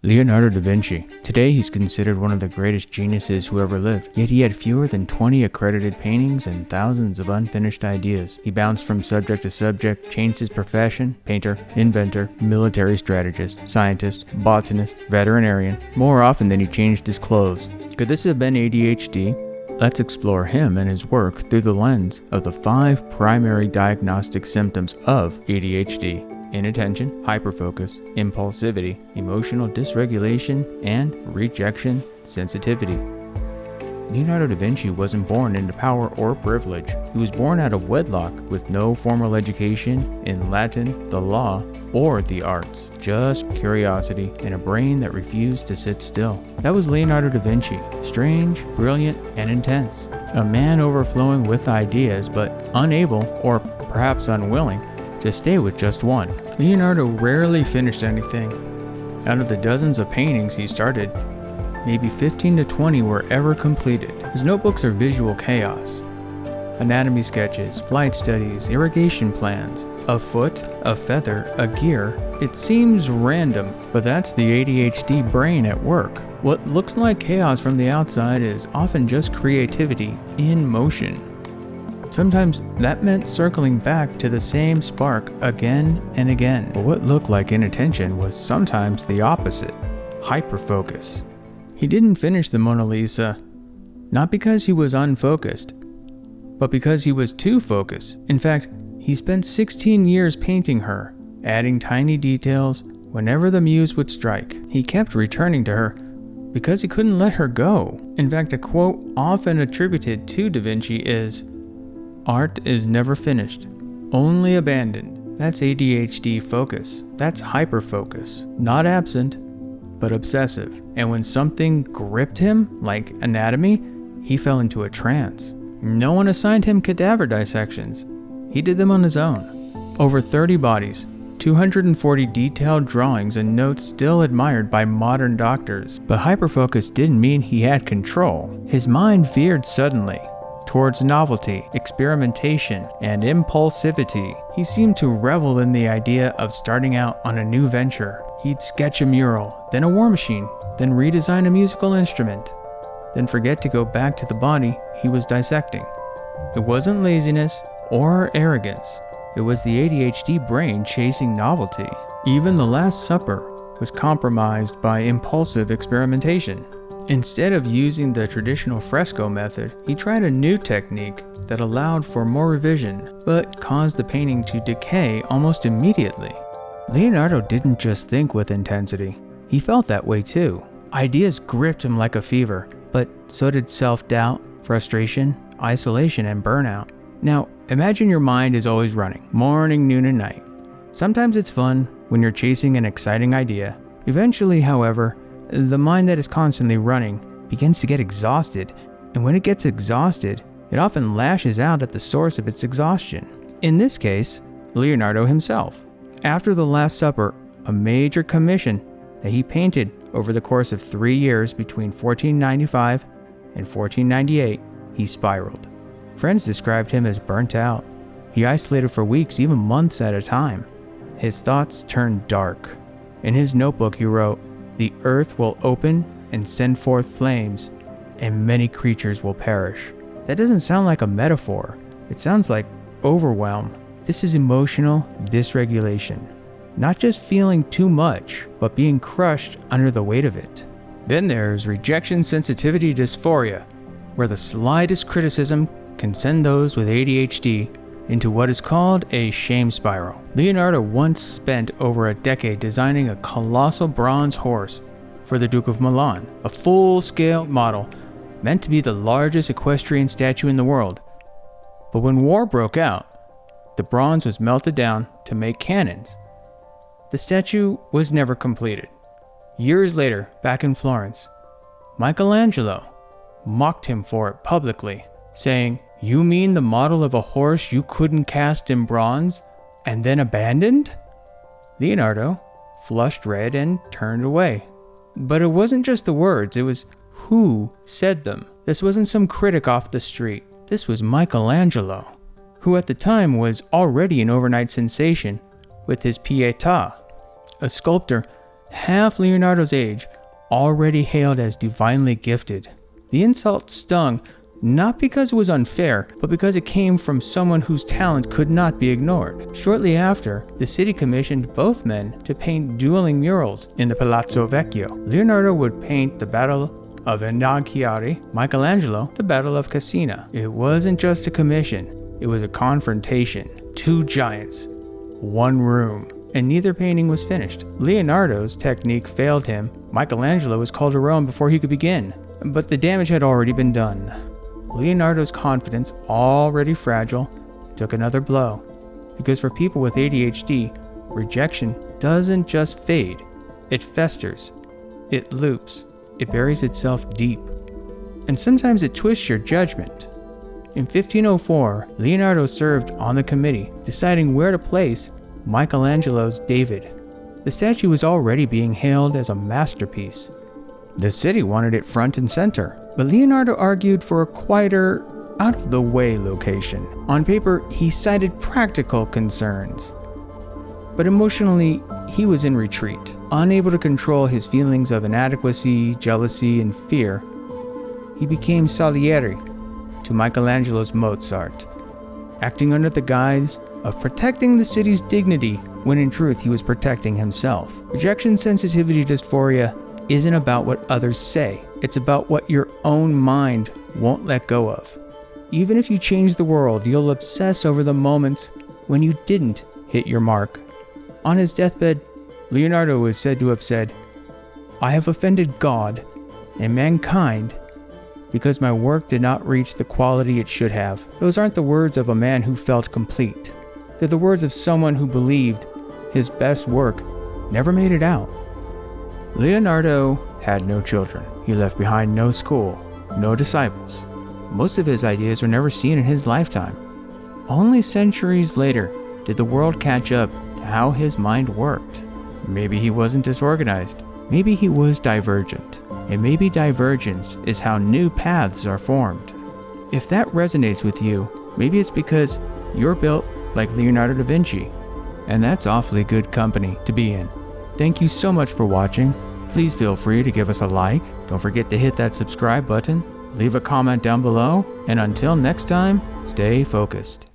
Leonardo da Vinci. Today he's considered one of the greatest geniuses who ever lived, yet he had fewer than 20 accredited paintings and thousands of unfinished ideas. He bounced from subject to subject, changed his profession: painter, inventor, military strategist, scientist, botanist, veterinarian, more often than he changed his clothes. Could this have been ADHD? Let's explore him and his work through the lens of the 5 primary diagnostic symptoms of ADHD: inattention, hyperfocus, impulsivity, emotional dysregulation, and rejection sensitivity. Leonardo da Vinci wasn't born into power or privilege. He was born out of wedlock with no formal education in Latin, the law, or the arts. Just curiosity and a brain that refused to sit still. That was Leonardo da Vinci. Strange, brilliant, and intense. A man overflowing with ideas, but unable, or perhaps unwilling, to stay with just one. Leonardo rarely finished anything. Out of the dozens of paintings he started, maybe 15 to 20 were ever completed. His notebooks are visual chaos. Anatomy sketches, flight studies, irrigation plans, a foot, a feather, a gear. It seems random, but that's the ADHD brain at work. What looks like chaos from the outside is often just creativity in motion. Sometimes that meant circling back to the same spark again and again. But what looked like inattention was sometimes the opposite: hyperfocus. He didn't finish the Mona Lisa, not because he was unfocused, but because he was too focused. In fact, he spent 16 years painting her, adding tiny details whenever the muse would strike. He kept returning to her because he couldn't let her go. In fact, a quote often attributed to Da Vinci is, "Art is never finished, only abandoned." That's ADHD focus. That's hyperfocus. Not absent, but obsessive. And when something gripped him, like anatomy, he fell into a trance. No one assigned him cadaver dissections. He did them on his own. Over 30 bodies, 240 detailed drawings and notes still admired by modern doctors. But hyperfocus didn't mean he had control. His mind veered suddenly towards novelty, experimentation, and impulsivity. He seemed to revel in the idea of starting out on a new venture. He'd sketch a mural, then a war machine, then redesign a musical instrument, then forget to go back to the body he was dissecting. It wasn't laziness or arrogance. It was the ADHD brain chasing novelty. Even The Last Supper was compromised by impulsive experimentation. Instead of using the traditional fresco method, he tried a new technique that allowed for more revision, but caused the painting to decay almost immediately. Leonardo didn't just think with intensity. He felt that way too. Ideas gripped him like a fever, but so did self-doubt, frustration, isolation, and burnout. Now, imagine your mind is always running, morning, noon, and night. Sometimes it's fun when you're chasing an exciting idea. Eventually, however, the mind that is constantly running begins to get exhausted, and when it gets exhausted, it often lashes out at the source of its exhaustion. In this case, Leonardo himself. After The Last Supper, a major commission that he painted over the course of 3 years between 1495 and 1498, he spiraled. Friends described him as burnt out. He isolated for weeks, even months at a time. His thoughts turned dark. In his notebook he wrote, "The earth will open and send forth flames, and many creatures will perish." That doesn't sound like a metaphor. It sounds like overwhelm. This is emotional dysregulation. Not just feeling too much, but being crushed under the weight of it. Then there's rejection sensitivity dysphoria, where the slightest criticism can send those with ADHD into what is called a shame spiral. Leonardo once spent over a decade designing a colossal bronze horse for the Duke of Milan, a full-scale model meant to be the largest equestrian statue in the world. But when war broke out, the bronze was melted down to make cannons. The statue was never completed. Years later, back in Florence, Michelangelo mocked him for it publicly, saying, "You mean the model of a horse you couldn't cast in bronze and then abandoned?" Leonardo flushed red and turned away. But it wasn't just the words, it was who said them. This wasn't some critic off the street. This was Michelangelo, who at the time was already an overnight sensation with his Pietà. A sculptor half Leonardo's age, already hailed as divinely gifted. The insult stung, not because it was unfair, but because it came from someone whose talent could not be ignored. Shortly after, the city commissioned both men to paint dueling murals in the Palazzo Vecchio. Leonardo would paint the Battle of Inaughiari, Michelangelo the Battle of Cassina. It wasn't just a commission, it was a confrontation. Two giants, one room, and neither painting was finished. Leonardo's technique failed him. Michelangelo was called to Rome before he could begin, but the damage had already been done. Leonardo's confidence, already fragile, took another blow. Because for people with ADHD, rejection doesn't just fade, it festers, it loops, it buries itself deep, and sometimes it twists your judgment. In 1504, Leonardo served on the committee, deciding where to place Michelangelo's David. The statue was already being hailed as a masterpiece. The city wanted it front and center, but Leonardo argued for a quieter, out-of-the-way location. On paper, he cited practical concerns, but emotionally, he was in retreat. Unable to control his feelings of inadequacy, jealousy, and fear, he became Salieri to Michelangelo's Mozart, acting under the guise of protecting the city's dignity, when in truth he was protecting himself. Rejection sensitivity dysphoria isn't about what others say. It's about what your own mind won't let go of. Even if you change the world, you'll obsess over the moments when you didn't hit your mark. On his deathbed, Leonardo is said to have said, "I have offended God and mankind because my work did not reach the quality it should have." Those aren't the words of a man who felt complete. They're the words of someone who believed his best work never made it out. Leonardo had no children. He left behind no school, no disciples. Most of his ideas were never seen in his lifetime. Only centuries later did the world catch up to how his mind worked. Maybe he wasn't disorganized. Maybe he was divergent. And maybe divergence is how new paths are formed. If that resonates with you, maybe it's because you're built like Leonardo da Vinci, and that's awfully good company to be in. Thank you so much for watching. Please feel free to give us a like. Don't forget to hit that subscribe button. Leave a comment down below. And until next time, stay focused.